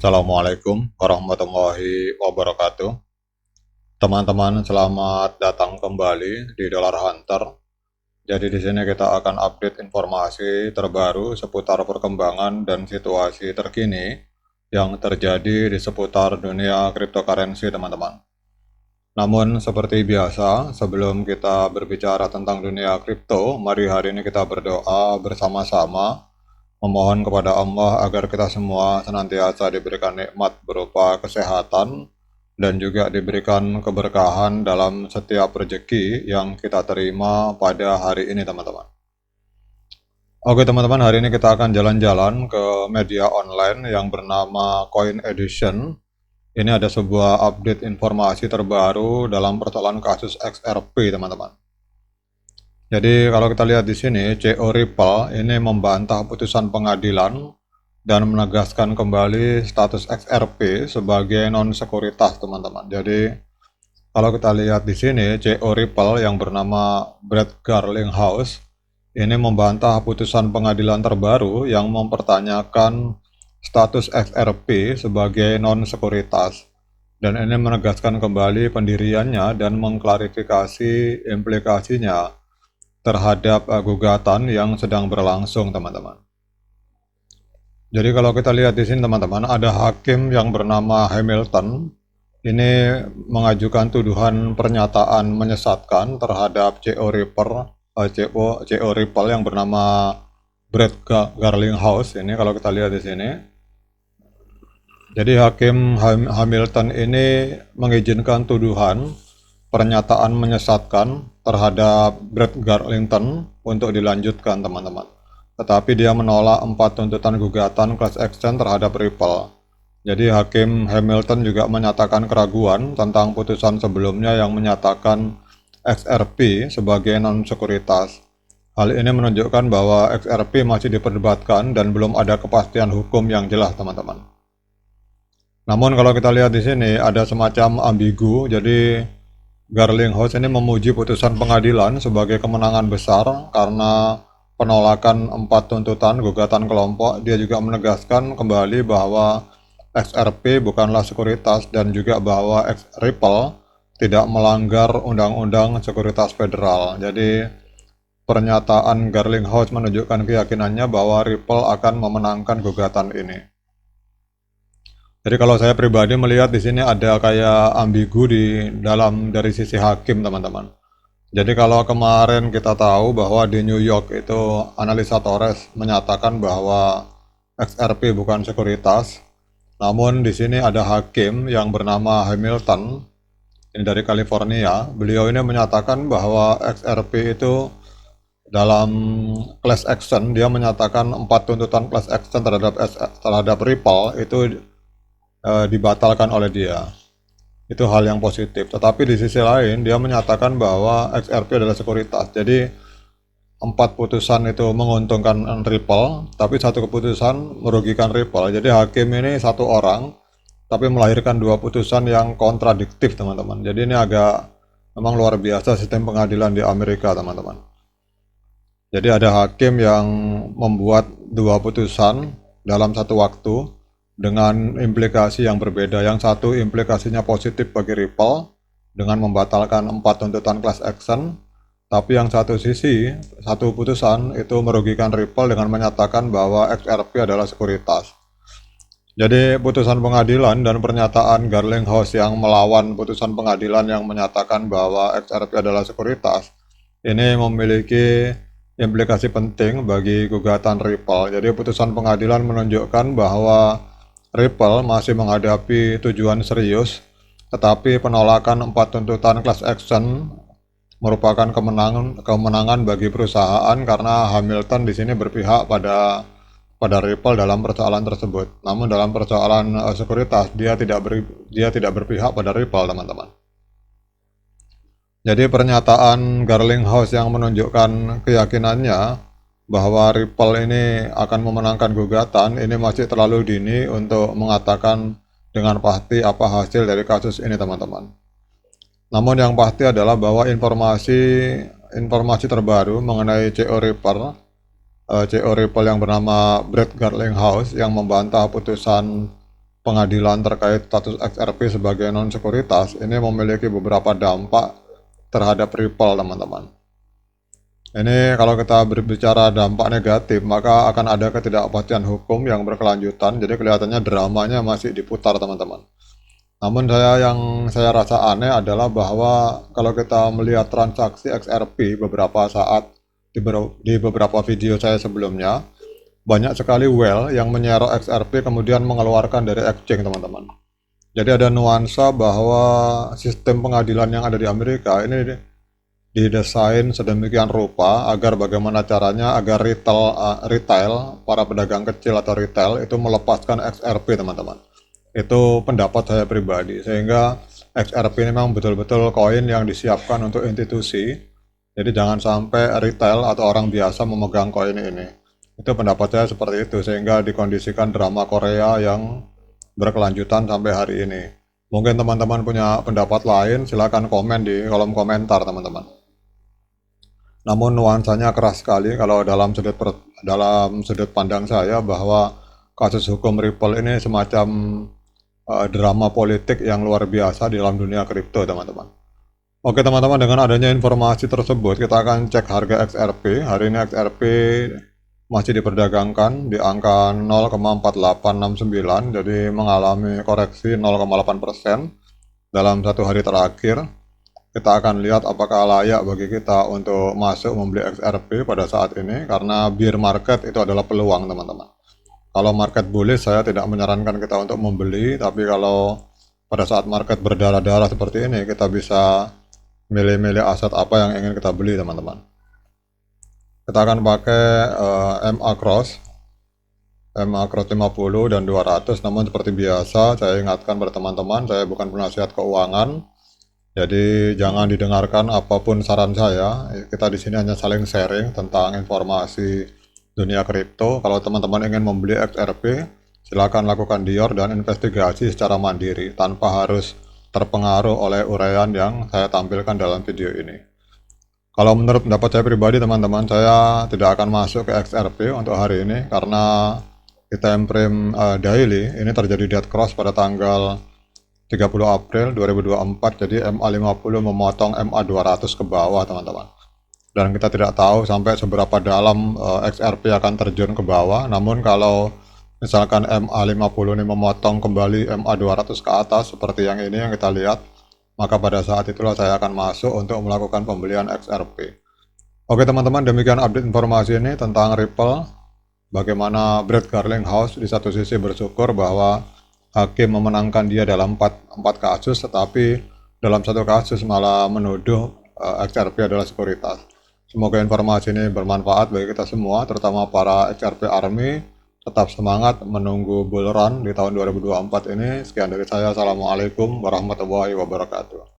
Assalamualaikum warahmatullahi wabarakatuh. Teman-teman, selamat datang kembali di Dollar Hunter. Jadi di sini kita akan update informasi terbaru seputar perkembangan dan situasi terkini yang terjadi di seputar dunia cryptocurrency, teman-teman. Namun seperti biasa, sebelum kita berbicara tentang dunia kripto, mari hari ini kita berdoa bersama-sama memohon kepada Allah agar kita semua senantiasa diberikan nikmat berupa kesehatan dan juga diberikan keberkahan dalam setiap rezeki yang kita terima pada hari ini, teman-teman. Oke teman-teman, hari ini kita akan jalan-jalan ke media online yang bernama Coin Edition. Ini ada sebuah update informasi terbaru dalam persoalan kasus XRP, teman-teman. Jadi kalau kita lihat di sini, CO Ripple ini membantah putusan pengadilan dan menegaskan kembali status XRP sebagai non-sekuritas, teman-teman. Jadi kalau kita lihat di sini, CO Ripple yang bernama Brett Garlinghouse ini membantah putusan pengadilan terbaru yang mempertanyakan status XRP sebagai non-sekuritas. Dan ini menegaskan kembali pendiriannya dan mengklarifikasi implikasinya terhadap gugatan yang sedang berlangsung, teman-teman. Jadi kalau kita lihat di sini, teman-teman, ada hakim yang bernama Hamilton ini mengajukan tuduhan pernyataan menyesatkan terhadap CO Ripple yang bernama Brett Garlinghouse. Ini kalau kita lihat di sini. Jadi hakim Hamilton ini mengizinkan tuduhan pernyataan menyesatkan terhadap Brett Garlington untuk dilanjutkan, teman-teman. Tetapi dia menolak 4 tuntutan gugatan class action terhadap Ripple. Jadi hakim Hamilton juga menyatakan keraguan tentang putusan sebelumnya yang menyatakan XRP sebagai non-sekuritas. Hal ini menunjukkan bahwa XRP masih diperdebatkan dan belum ada kepastian hukum yang jelas, teman-teman. Namun kalau kita lihat di sini ada semacam ambigu. Jadi Garlinghouse ini memuji putusan pengadilan sebagai kemenangan besar karena penolakan 4 tuntutan gugatan kelompok. Dia juga menegaskan kembali bahwa XRP bukanlah sekuritas dan juga bahwa Ripple tidak melanggar Undang-Undang Sekuritas Federal. Jadi pernyataan Garlinghouse menunjukkan keyakinannya bahwa Ripple akan memenangkan gugatan ini. Jadi kalau saya pribadi melihat di sini ada kayak ambigu di dalam dari sisi hakim, teman-teman. Jadi kalau kemarin kita tahu bahwa di New York itu analisa Torres menyatakan bahwa XRP bukan sekuritas, namun di sini ada hakim yang bernama Hamilton ini dari California. Beliau ini menyatakan bahwa XRP itu dalam class action, dia menyatakan 4 tuntutan class action terhadap Ripple itu dibatalkan oleh dia. Itu hal yang positif. Tetapi di sisi lain dia menyatakan bahwa XRP adalah sekuritas. Jadi 4 putusan itu menguntungkan Ripple, tapi 1 keputusan merugikan Ripple. Jadi hakim ini 1 orang, tapi melahirkan 2 putusan yang kontradiktif, teman-teman. Jadi ini agak memang luar biasa sistem pengadilan di Amerika, teman-teman. Jadi ada hakim yang membuat 2 putusan dalam 1 waktu dengan implikasi yang berbeda. Yang satu implikasinya positif bagi Ripple dengan membatalkan 4 tuntutan class action, tapi yang satu sisi, 1 putusan itu merugikan Ripple dengan menyatakan bahwa XRP adalah sekuritas. Jadi putusan pengadilan dan pernyataan Garlinghouse yang melawan putusan pengadilan yang menyatakan bahwa XRP adalah sekuritas ini memiliki implikasi penting bagi gugatan Ripple. Jadi putusan pengadilan menunjukkan bahwa Ripple masih menghadapi tujuan serius, tetapi penolakan 4 tuntutan class action merupakan kemenangan bagi perusahaan karena Hamilton di sini berpihak pada Ripple dalam persoalan tersebut. Namun dalam persoalan sekuritas dia tidak berpihak pada Ripple, teman-teman. Jadi pernyataan Garlinghouse yang menunjukkan keyakinannya bahwa Ripple ini akan memenangkan gugatan ini masih terlalu dini untuk mengatakan dengan pasti apa hasil dari kasus ini, teman-teman. Namun yang pasti adalah bahwa informasi terbaru mengenai CO Ripple yang bernama Brett Garlinghouse yang membantah putusan pengadilan terkait status XRP sebagai non-sekuritas ini memiliki beberapa dampak terhadap Ripple, teman-teman. Ini kalau kita berbicara dampak negatif, maka akan ada ketidakpastian hukum yang berkelanjutan. Jadi kelihatannya dramanya masih diputar, teman-teman. Namun yang saya rasa aneh adalah bahwa kalau kita melihat transaksi XRP beberapa saat di beberapa video saya sebelumnya, banyak sekali whale yang menyerok XRP kemudian mengeluarkan dari exchange, teman-teman. Jadi ada nuansa bahwa sistem pengadilan yang ada di Amerika ini didesain sedemikian rupa agar bagaimana caranya agar retail para pedagang kecil atau retail itu melepaskan XRP, teman-teman. Itu pendapat saya pribadi, sehingga XRP ini memang betul-betul koin yang disiapkan untuk institusi. Jadi jangan sampai retail atau orang biasa memegang koin ini. Itu pendapat saya seperti itu, sehingga dikondisikan drama Korea yang berkelanjutan sampai hari ini. Mungkin teman-teman punya pendapat lain, silakan komen di kolom komentar, teman-teman. Namun nuansanya keras sekali kalau dalam sudut pandang saya, bahwa kasus hukum Ripple ini semacam drama politik yang luar biasa di dalam dunia kripto, teman-teman. Oke teman-teman, dengan adanya informasi tersebut kita akan cek harga XRP. Hari ini XRP masih diperdagangkan di angka 0,4869, jadi mengalami koreksi 0,8% dalam satu hari terakhir. Kita akan lihat apakah layak bagi kita untuk masuk membeli XRP pada saat ini, karena bear market itu adalah peluang, teman-teman. Kalau market bullish saya tidak menyarankan kita untuk membeli, tapi kalau pada saat market berdarah-darah seperti ini, kita bisa milih-milih aset apa yang ingin kita beli, teman-teman. Kita akan pakai MA Cross 50 dan 200. Namun seperti biasa saya ingatkan pada teman-teman, saya bukan penasihat keuangan. Jadi jangan didengarkan apapun saran saya. Kita di sini hanya saling sharing tentang informasi dunia kripto. Kalau teman-teman ingin membeli XRP, silakan lakukan dior dan investigasi secara mandiri tanpa harus terpengaruh oleh uraian yang saya tampilkan dalam video ini. Kalau menurut pendapat saya pribadi, teman-teman, saya tidak akan masuk ke XRP untuk hari ini karena di time frame daily ini terjadi dead cross pada tanggal 30 April 2024, jadi MA50 memotong MA200 ke bawah, teman-teman. Dan kita tidak tahu sampai seberapa dalam XRP akan terjun ke bawah. Namun kalau misalkan MA50 ini memotong kembali MA200 ke atas seperti yang ini yang kita lihat, maka pada saat itulah saya akan masuk untuk melakukan pembelian XRP. Oke teman-teman, demikian update informasi ini tentang Ripple. Bagaimana Brett Garlinghouse di satu sisi bersyukur bahwa hakim memenangkan dia dalam 4 kasus, tetapi dalam satu kasus malah menuduh XRP adalah sekuritas. Semoga informasi ini bermanfaat bagi kita semua, terutama para XRP Army. Tetap semangat menunggu bull run di tahun 2024 ini. Sekian dari saya, Assalamualaikum warahmatullahi wabarakatuh.